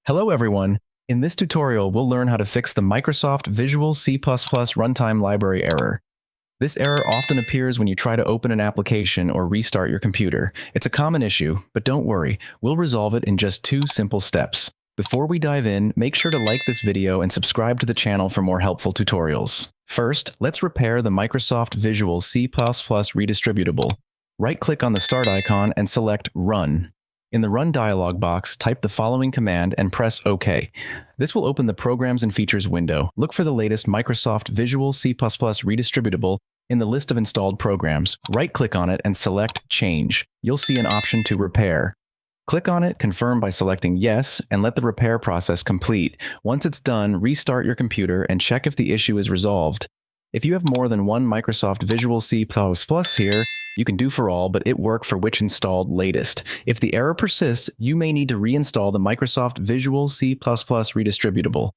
Hello everyone! In this tutorial, we'll learn how to fix the Microsoft Visual C++ runtime library error. This error often appears when you try to open an application or restart your computer. It's a common issue, but don't worry, we'll resolve it in just 2 simple steps. Before we dive in, make sure to like this video and subscribe to the channel for more helpful tutorials. First, let's repair the Microsoft Visual C++ Redistributable. Right-click on the Start icon and select Run. In the Run dialog box, type the following command and press OK. This will open the Programs and Features window. Look for the latest Microsoft Visual C++ Redistributable in the list of installed programs. Right-click on it and select Change. You'll see an option to repair. Click on it, confirm by selecting Yes, and let the repair process complete. Once it's done, restart your computer and check if the issue is resolved. If you have more than one Microsoft Visual C++ here, you can do for all, but it work for which installed latest. If the error persists, you may need to reinstall the Microsoft Visual C++ Redistributable.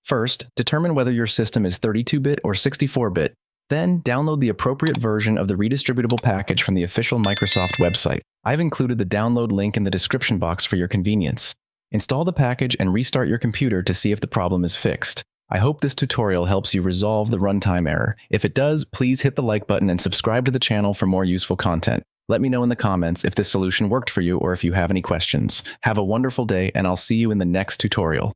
First, determine whether your system is 32-bit or 64-bit. Then, download the appropriate version of the redistributable package from the official Microsoft website. I've included the download link in the description box for your convenience. Install the package and restart your computer to see if the problem is fixed. I hope this tutorial helps you resolve the runtime error. If it does, please hit the like button and subscribe to the channel for more useful content. Let me know in the comments if this solution worked for you or if you have any questions. Have a wonderful day, and I'll see you in the next tutorial.